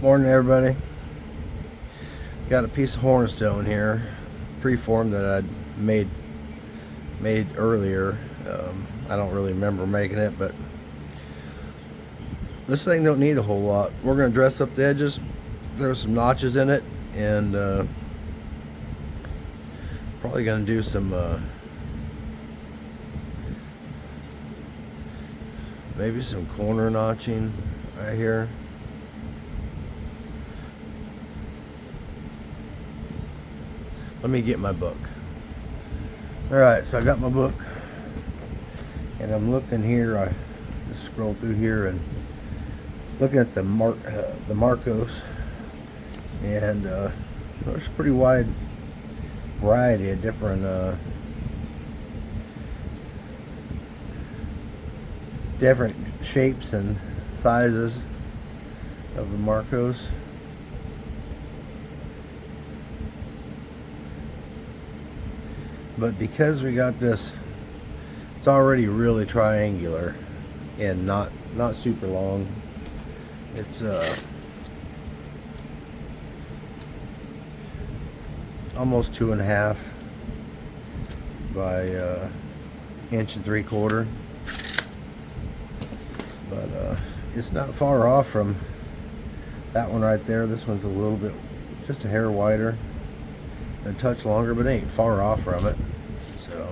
Morning, everybody. Got a piece of hornstone here, preform that I'd made earlier. I don't really remember making it, but this thing don't need a whole lot. We're going to dress up the edges, throw some notches in it, and probably going to do some maybe some corner notching right here. Let me get my book. Alright, so I got my book and I'm looking here. I just scroll through here and looking at the Marcos, and there's a pretty wide variety of different shapes and sizes of the Marcos. But because we got this, it's already really triangular and not super long. It's almost 2.5 by 1 3/4 inches. But it's not far off from that one right there. This one's a little bit, just a hair wider, a touch longer, but it ain't far off from it. So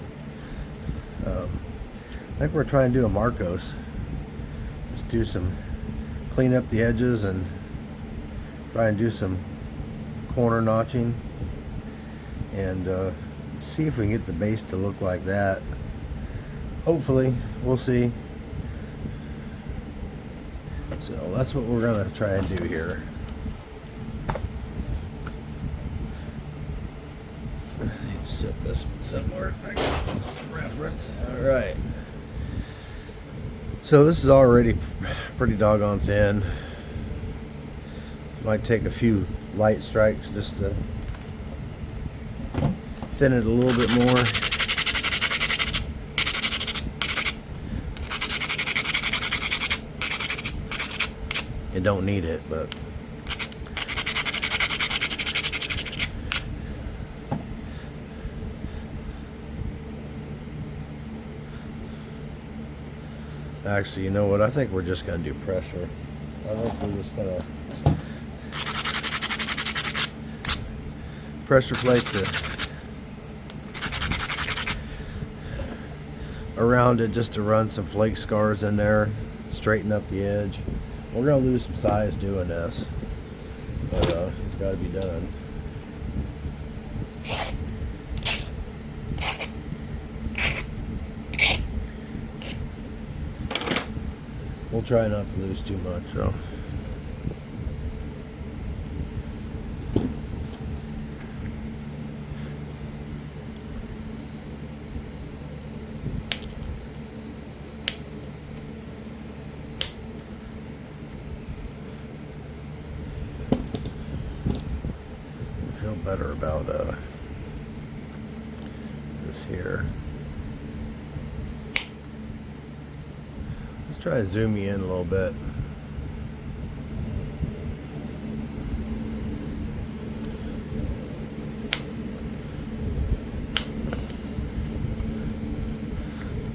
I think we're trying to do a Marcos. Just do some, clean up the edges and try and do some corner notching, and see if we can get the base to look like that. Hopefully, we'll see. So that's what we're gonna try and do here. I need to set this somewhere. I got some reference. All right. So this is already pretty doggone thin. Might take a few light strikes just to thin it a little bit more. You don't need it, but actually, you know what? I think we're just going to do pressure. I think we're just going to pressure plate around it just to run some flake scars in there, straighten up the edge. We're going to lose some size doing this, but it's got to be done. We'll try not to lose too much, though. I feel better about this here. Let's try to zoom you in a little bit.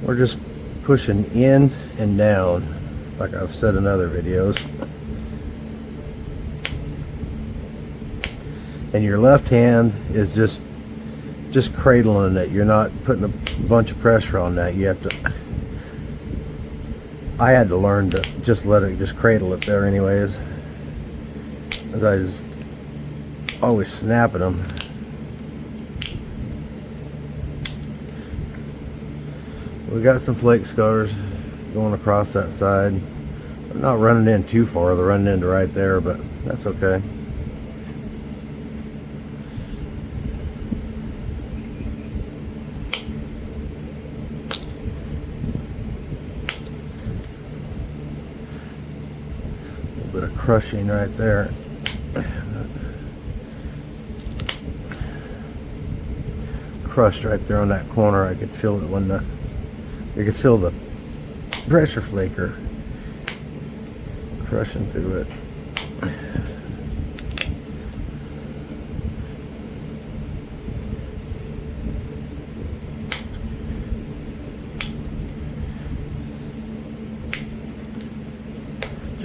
We're just pushing in and down, like I've said in other videos. And your left hand is just cradling it. You're not putting a bunch of pressure on that. You have to. I had to learn to just let it just cradle it there anyways, as I was always snapping them. We got some flake scars going across that side. They're not running in too far, they're running into right there, but that's okay. Bit of crushing right there. Crushed right there on that corner. I could feel it when you could feel the pressure flaker crushing through it.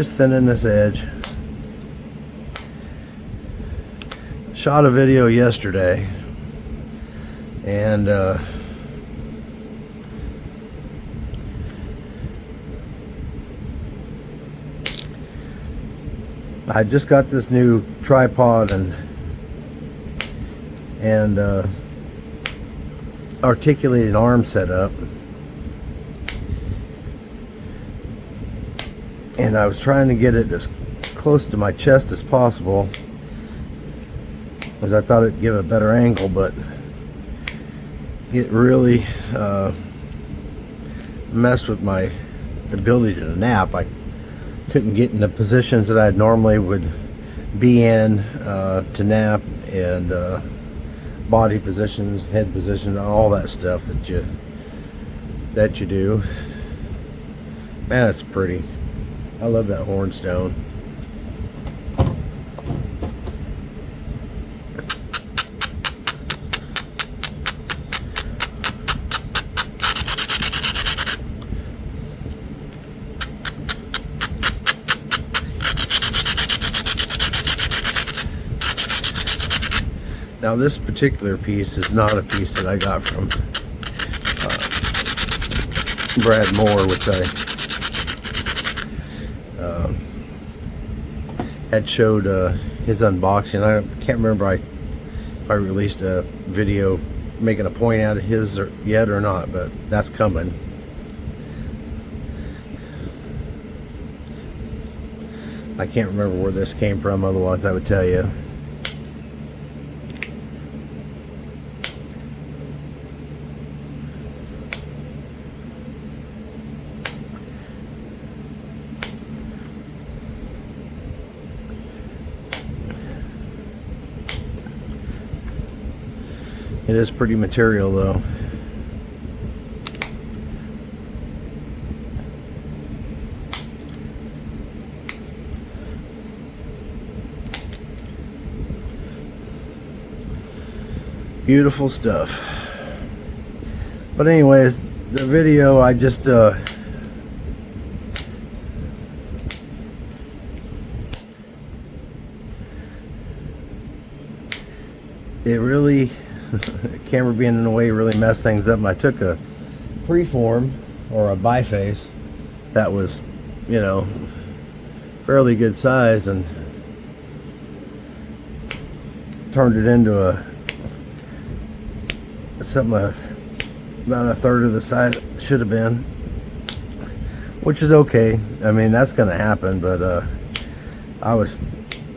just thinning this edge. Shot a video yesterday, and I just got this new tripod and articulated arm set up, and I was trying to get it as close to my chest as possible, as I thought it'd give a better angle, but it really messed with my ability to nap. I couldn't get in the positions that I normally would be in to nap, and body positions, head position, all that stuff that you do. Man, it's pretty. I love that Hornstone. Now this particular piece is not a piece that I got from Brad Moore, which I had showed his unboxing. I can't remember if I released a video making a point out of his yet or not, but that's coming. I can't remember where this came from, otherwise I would tell you. It is pretty material though. Beautiful stuff. But anyways, the video, I just it really the camera being in the way really messed things up, and I took a preform or a biface that was, you know, fairly good size and turned it into something about a third of the size it should have been, which is okay. I mean, that's gonna happen, but I was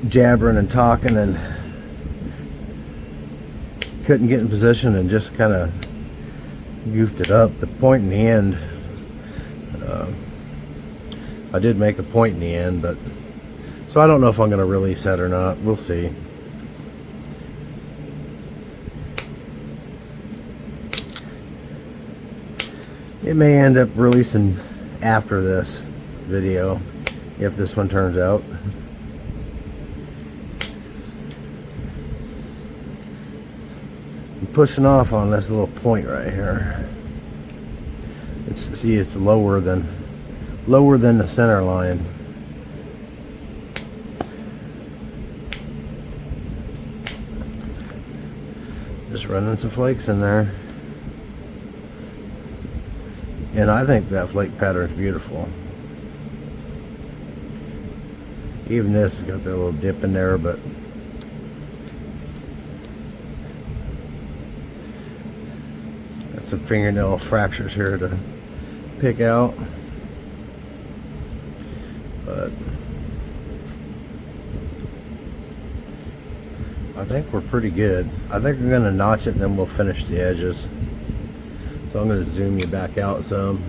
jabbering and talking and couldn't get in position and just kind of goofed it up. The point in the end, I did make a point in the end, but so I don't know if I'm going to release that or not. We'll see. It may end up releasing after this video if this one turns out. Pushing off on this little point right here. It's lower than the center line. Just running some flakes in there, and I think that flake pattern is beautiful. Even this has got that little dip in there, but some fingernail fractures here to pick out, but I think we're pretty good. I think we're gonna notch it and then we'll finish the edges. So I'm gonna zoom you back out some.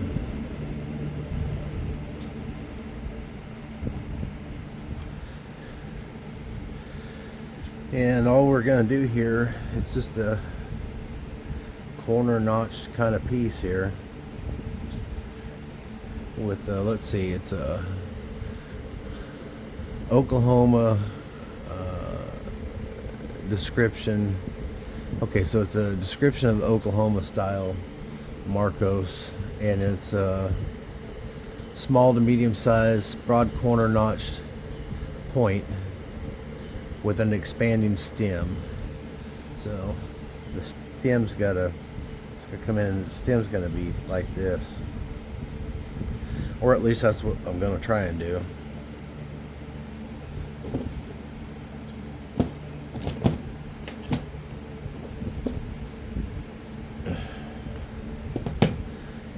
And all we're gonna do here is just a corner notched kind of piece here with let's see, it's a Oklahoma description. Okay, so it's a description of the Oklahoma style Marcos, and it's small to medium size broad corner notched point with an expanding stem. So the stem's gotta, it's gonna come in and the stem's gonna be like this. Or at least that's what I'm gonna try and do.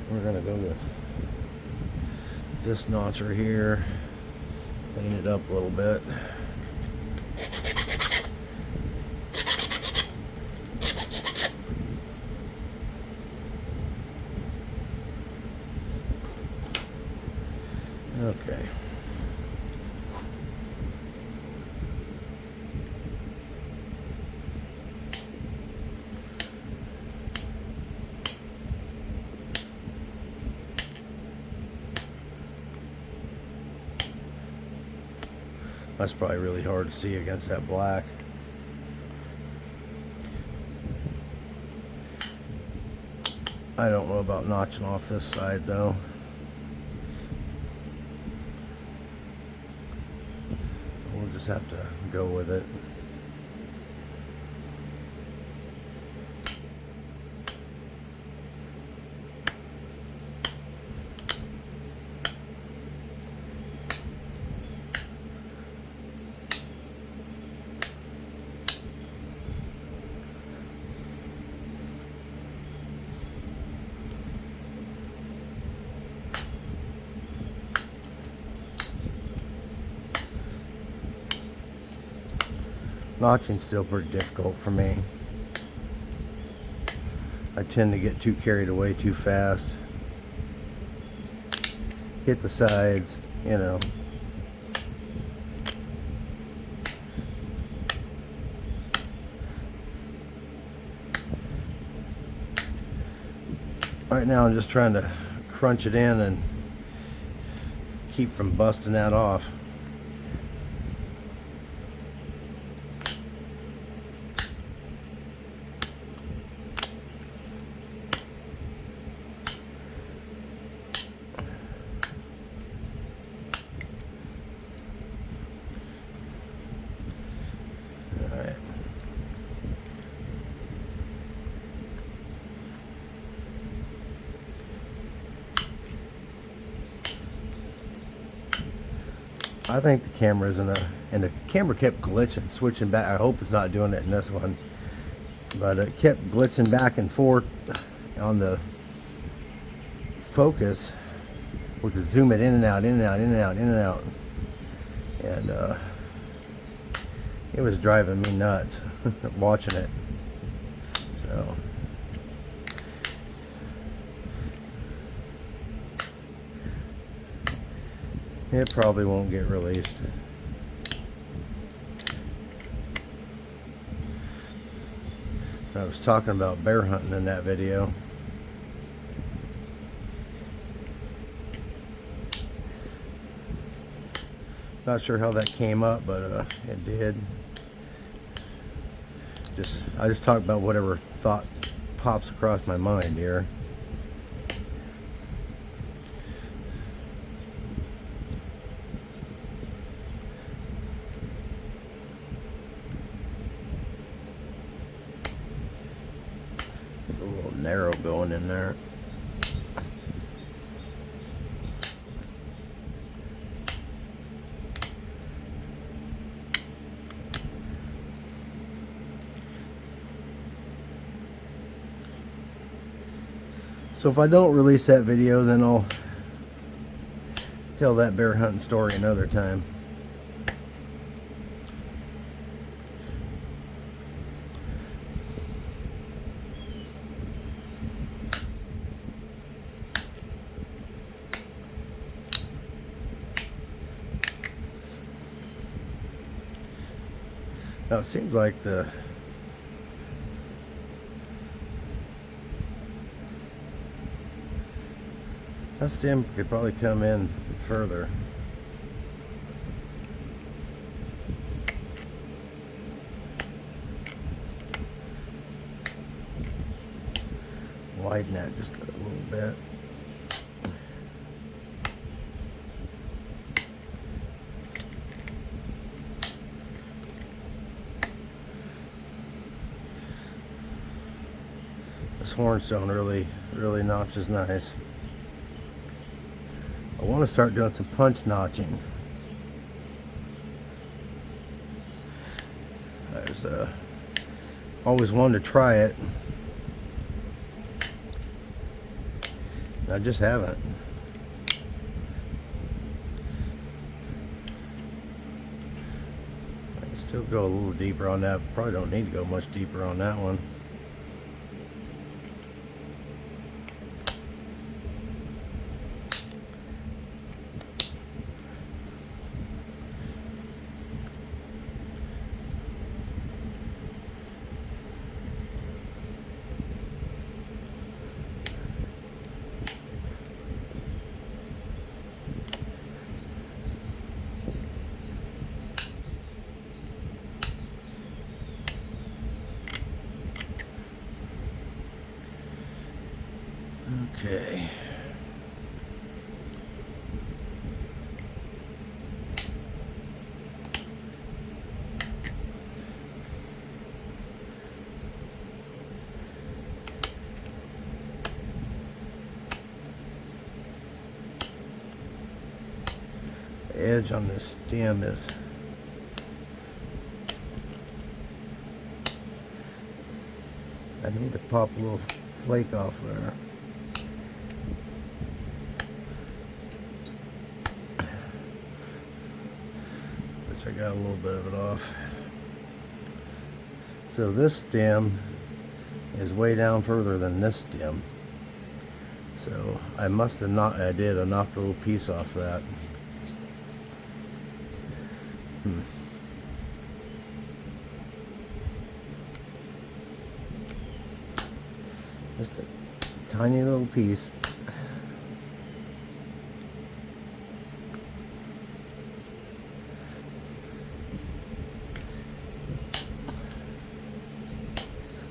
We're gonna go with this notcher here, clean it up a little bit. Okay. That's probably really hard to see against that black. I don't know about notching off this side though. We'll just have to go with it. Notching's still pretty difficult for me. I tend to get too carried away too fast. Hit the sides, you know. Right now I'm just trying to crunch it in and keep from busting that off. I think the camera's and the camera kept glitching, switching back. I hope it's not doing it in this one, but it kept glitching back and forth on the focus, which would zoom it in and out, in and out, in and out, in and out, and it was driving me nuts watching it. So it probably won't get released. I was talking about bear hunting in that video. Not sure how that came up, but it did. I just talk about whatever thought pops across my mind here. A little narrow going in there. So if I don't release that video, then I'll tell that bear hunting story another time. Now it seems like that stem could probably come in further. Widen that just a little bit. This Hornstone really notches nice. I want to start doing some punch notching. I always wanted to try it. I just haven't. I can still go a little deeper on that. Probably don't need to go much deeper on that one. Okay. The edge on this stem is I need to pop a little flake off there. Which I got a little bit of it off. So this stem is way down further than this stem. So I must have not, I knocked a little piece off that. Just a tiny little piece.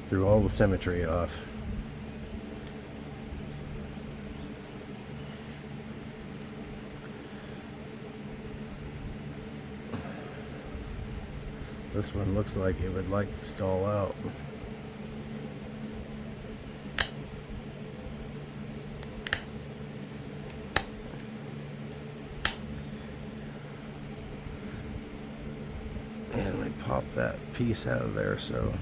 Threw all the symmetry off. This one looks like it would like to stall out. And we pop that piece out of there so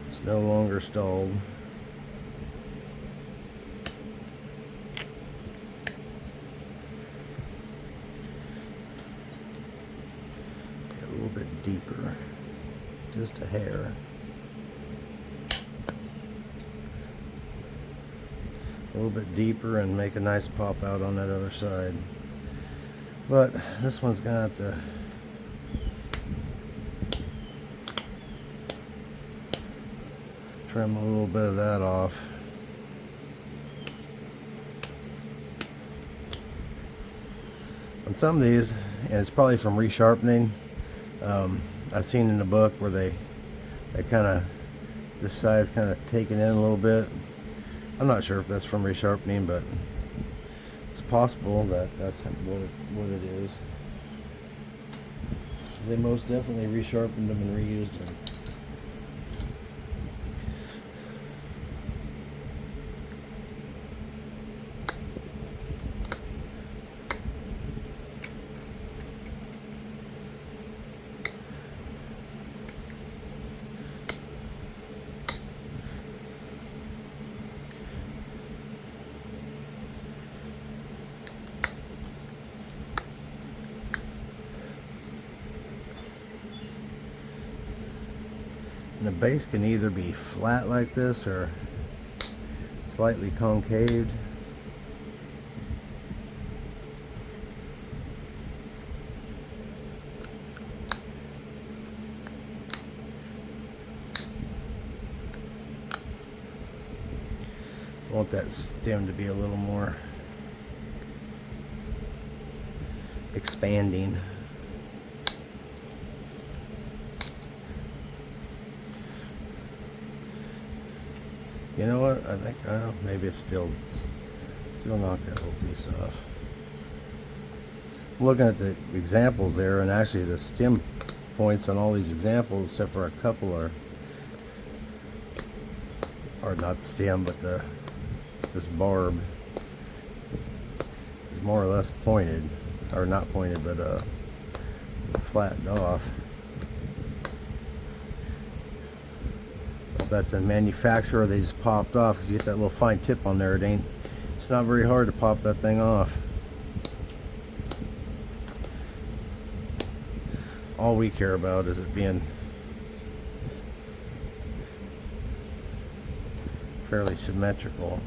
it's no longer stalled. A little bit deeper, just a hair. A little bit deeper and make a nice pop out on that other side. But this one's gonna have to trim a little bit of that off. On some of these, and it's probably from resharpening, I've seen in the book where they kind of, this side's kind of taken in a little bit. I'm not sure if that's from resharpening, but it's possible that that's what it is. They most definitely resharpened them and reused them. And the base can either be flat like this or slightly concaved. I want that stem to be a little more expanding. You know what? I think maybe it's still knock that whole piece off. I'm looking at the examples there, and actually the stem points on all these examples, except for a couple, are or not the stem, but this barb is more or less pointed, or not pointed, but flattened off. If that's a manufacturer, they just popped off, because you get that little fine tip on there. It's not very hard to pop that thing off. All we care about is it being fairly symmetrical.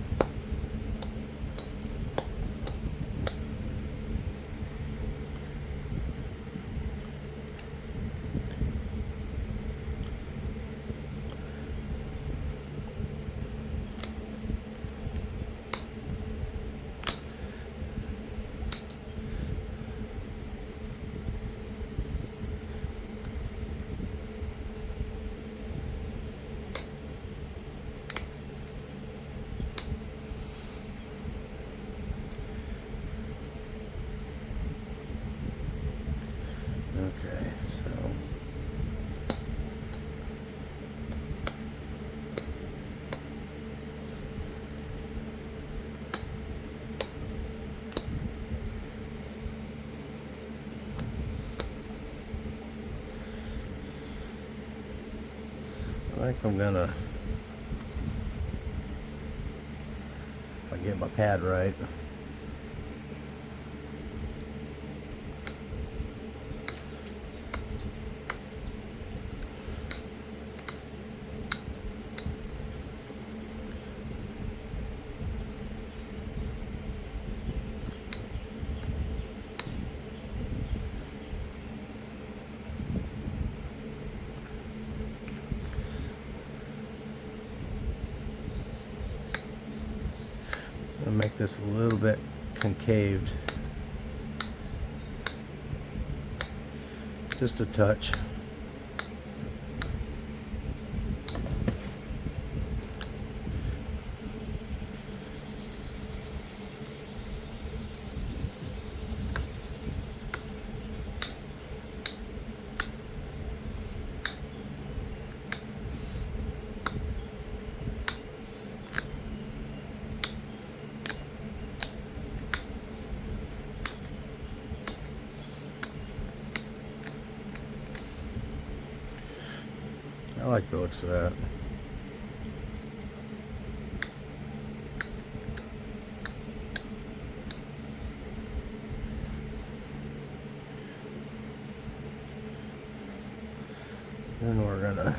Okay, so I think I'm gonna, if I get my pad right, I'll make this a little bit concaved, just a touch. I like the looks of that. Then we're gonna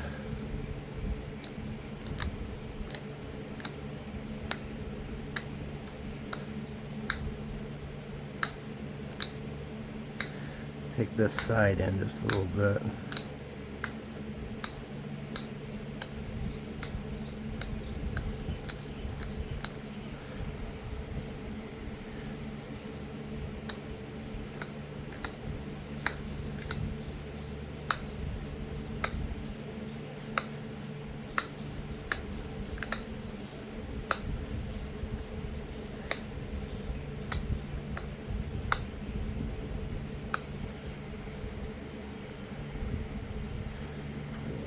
take this side in just a little bit.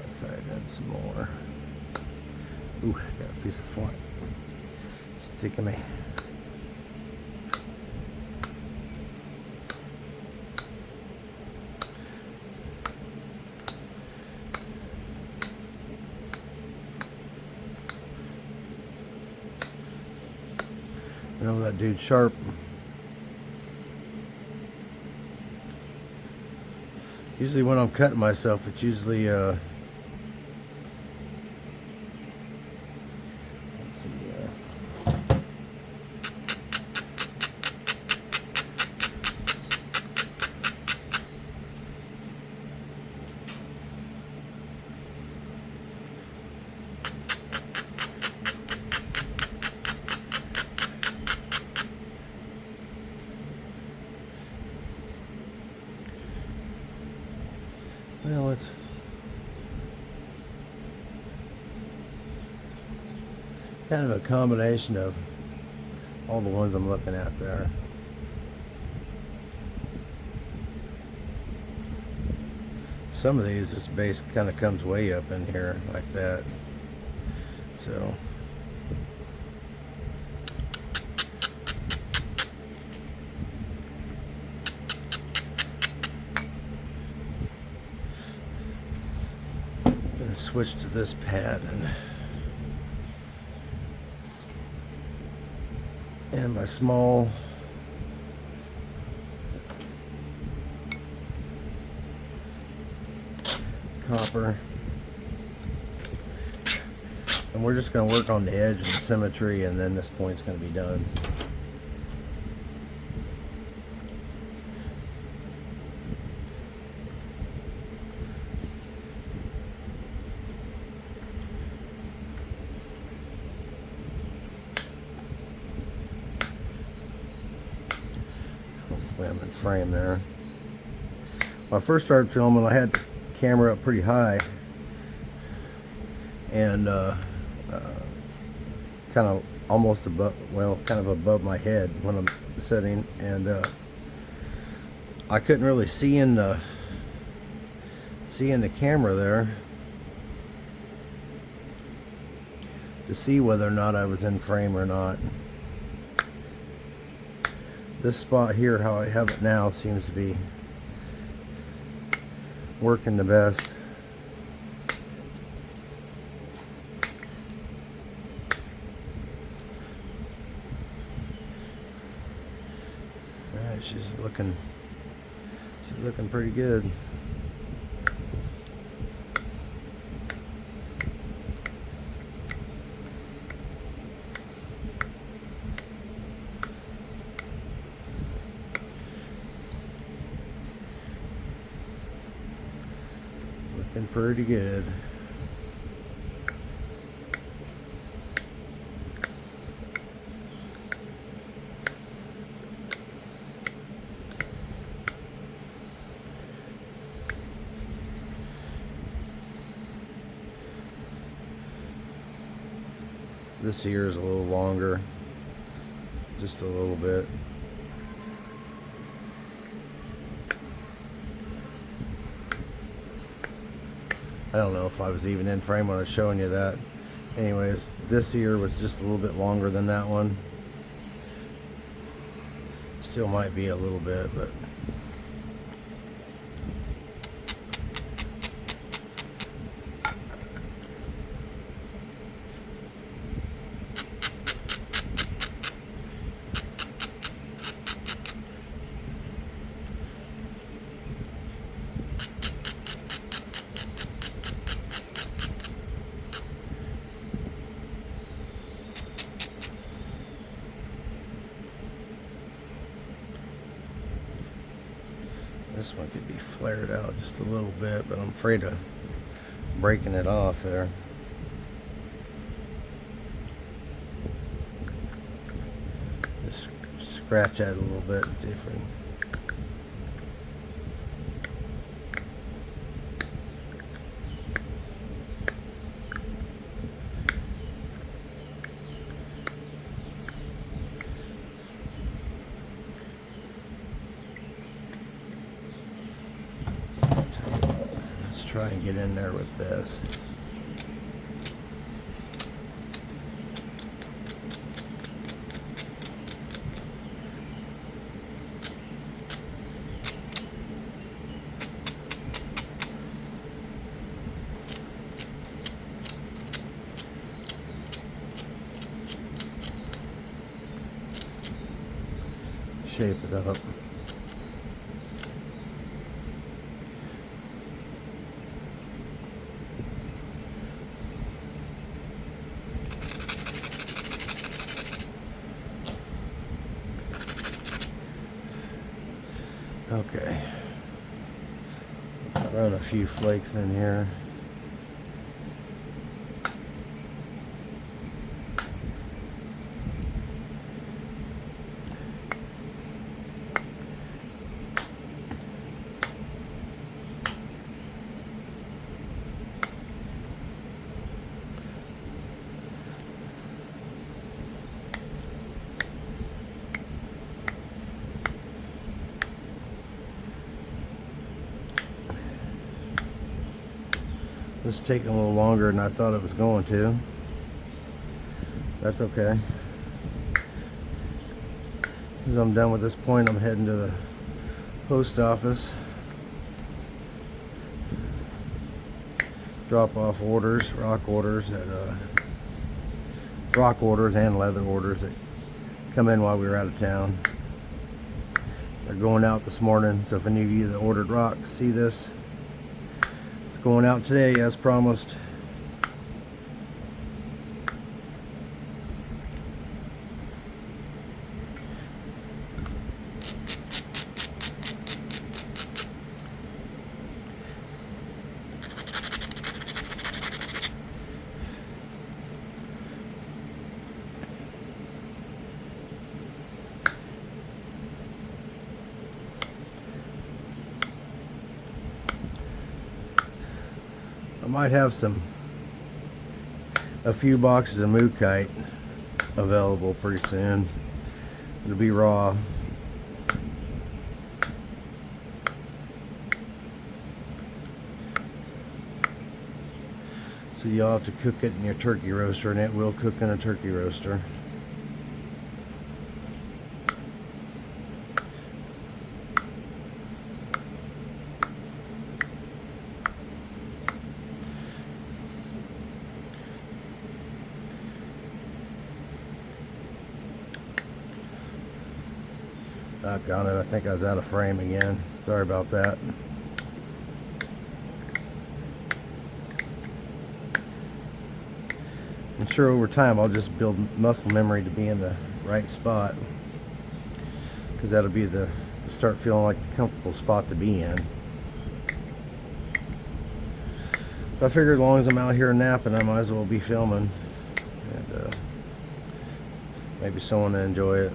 Side in some more. Ooh, got a piece of flint sticking me. You know that dude's sharp. Usually when I'm cutting myself, it's usually let's see, well, it's kind of a combination of all the ones I'm looking at there. Some of these, this base kind of comes way up in here like that. So gonna switch to this pad and my small copper, and we're just going to work on the edge and the symmetry, and then this point's going to be done. Hopefully I'm in frame there. When I first started filming, I had the camera up pretty high and kind of almost above, well, kind of above my head when I'm sitting, and I couldn't really see in the camera there to see whether or not I was in frame or not. This spot here, how I have it now, seems to be working the best. Alright, she's looking pretty good. Looking pretty good. This ear is a little longer, just a little bit. I don't know if I was even in frame when I was showing you that. Anyways, this ear was just a little bit longer than that one. Still might be a little bit, but this one could be flared out just a little bit, but I'm afraid of breaking it off there. Just scratch at it a little bit and see if we can. Try and get in there with this. Shape it up. Okay, run a few flakes in here. This is taking a little longer than I thought it was going to. That's okay. As I'm done with this point, I'm heading to the post office. drop off orders, rock orders and leather orders that come in while we were out of town. They're going out this morning, so if any of you that ordered rock see this, it's going out today as promised. I might have a few boxes of mookaite available pretty soon. It'll be raw. So you'll have to cook it in your turkey roaster, and it will cook in a turkey roaster. Doggone it, I think I was out of frame again. Sorry about that. I'm sure over time I'll just build muscle memory to be in the right spot, because that'll be the start feeling like the comfortable spot to be in. So I figured as long as I'm out here napping, I might as well be filming, and maybe someone to enjoy it.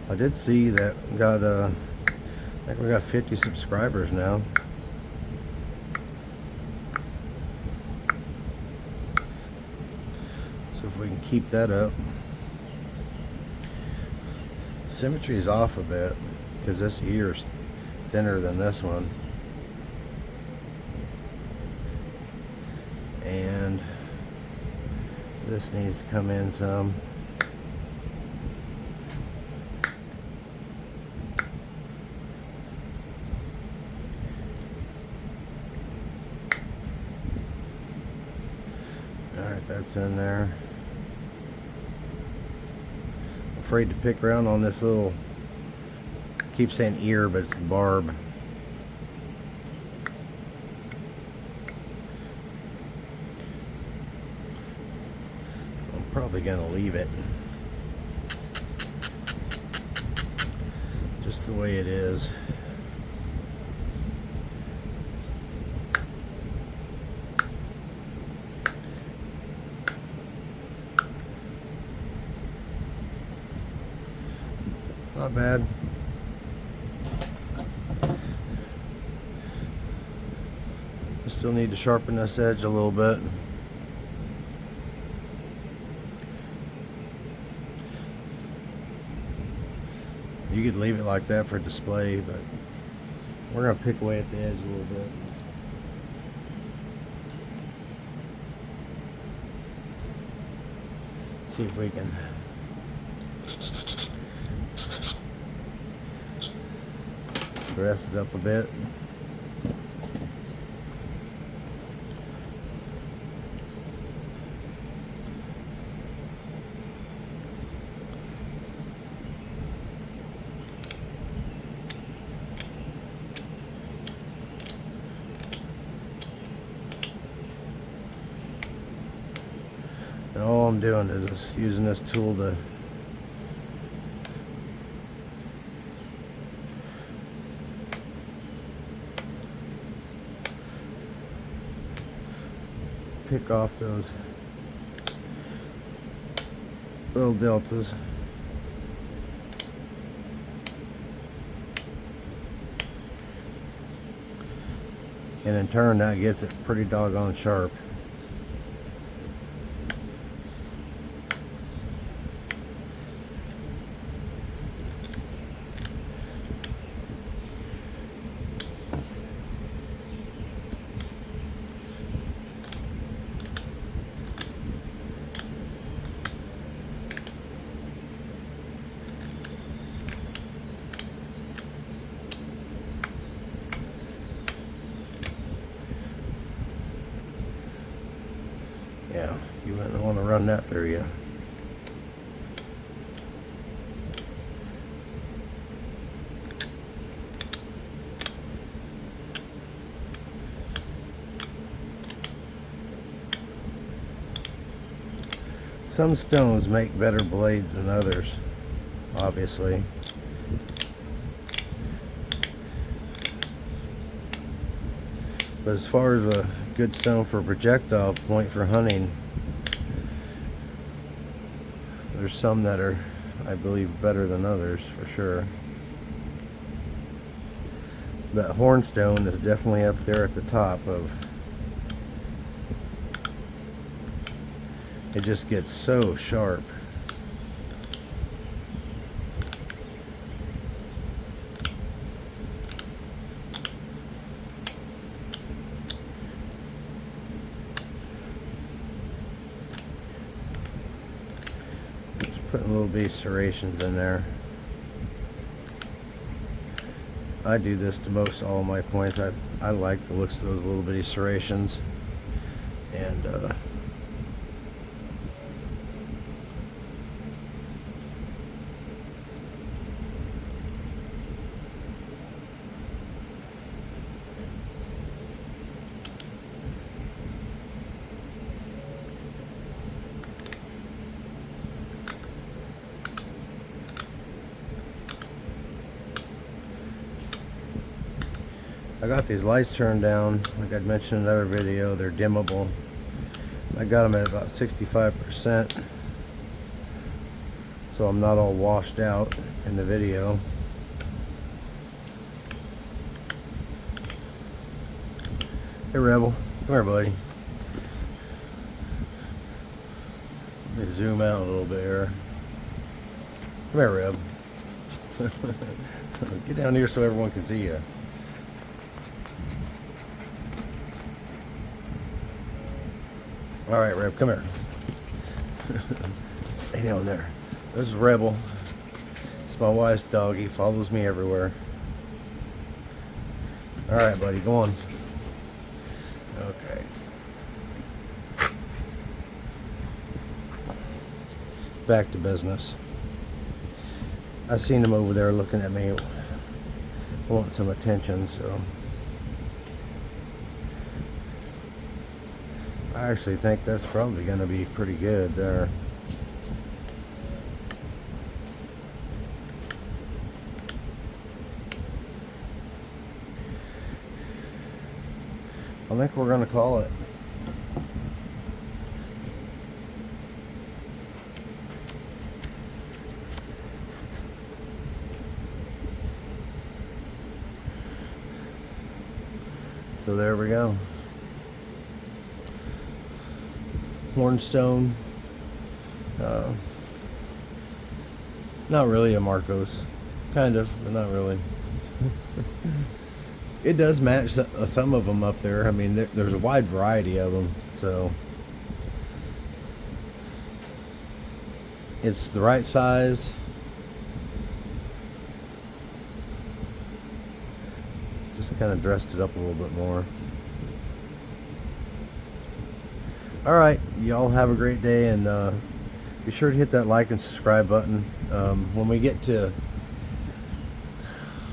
I did see that we got I think we got 50 subscribers now. So if we can keep that up. Symmetry is off a bit because this ear is thinner than this one, and this needs to come in some. That's in there. Afraid to pick around on this little, keep saying ear, but it's the barb. I'm probably gonna leave it just the way it is. Not bad. I still need to sharpen this edge a little bit. You could leave it like that for display, but we're going to pick away at the edge a little bit. See if we can dress it up a bit. And all I'm doing is just using this tool to pick off those little deltas. And in turn that gets it pretty doggone sharp. run that through you. Some stones make better blades than others, obviously. But as far as a good stone for projectile point for hunting, there's some that are, I believe, better than others for sure. But Hornstone is definitely up there at the top of. It just gets so sharp. Just putting little bitty serrations in there. I do this to most all my points. I like the looks of those little bitty serrations. And I got these lights turned down, like I'd mentioned in another video. They're dimmable. I got them at about 65%, so I'm not all washed out in the video. Hey Rebel, come here buddy. Let me zoom out a little bit here. Come here Reb. Get down here so everyone can see you. All right, Reb, come here. Stay down there. This is Rebel. It's my wife's dog. He follows me everywhere. All right, buddy, go on. Okay. Back to business. I seen him over there looking at me, wanting some attention, so. I actually think that's probably going to be pretty good there. I think we're going to call it. So there we go. Hornstone, not really a Marcos, kind of, but not really. It does match some of them up there. I mean, there's a wide variety of them, so it's the right size. Just kind of dressed it up a little bit more. Alright, y'all have a great day, and be sure to hit that like and subscribe button. When we get to,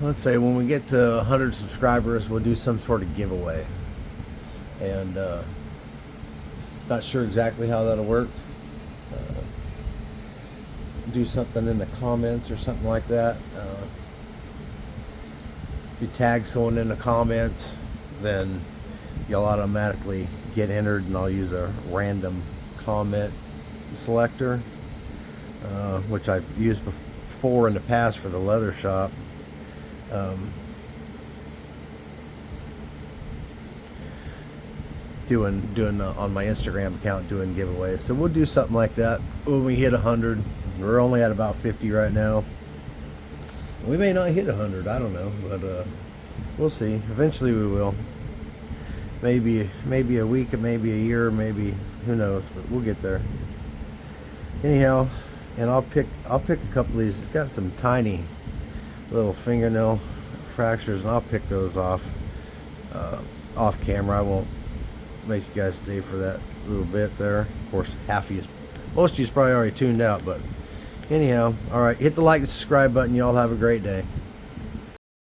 let's say when we get to 100 subscribers, we'll do some sort of giveaway. And not sure exactly how that'll work. Do something in the comments or something like that. If you tag someone in the comments, then you'll automatically get entered, and I'll use a random comment selector, which I've used before in the past for the leather shop. Doing on my Instagram account, doing giveaways. So we'll do something like that when we hit 100. We're only at about 50 right now. We may not hit 100, I don't know, but we'll see. Eventually we will. Maybe a week, maybe a year, maybe, who knows, but we'll get there. Anyhow, and I'll pick a couple of these. It's got some tiny little fingernail fractures, and I'll pick those off off camera. I won't make you guys stay for that little bit there. Of course, half of you Most of you's probably already tuned out, but anyhow, all right, hit the like and subscribe button. Y'all have a great day.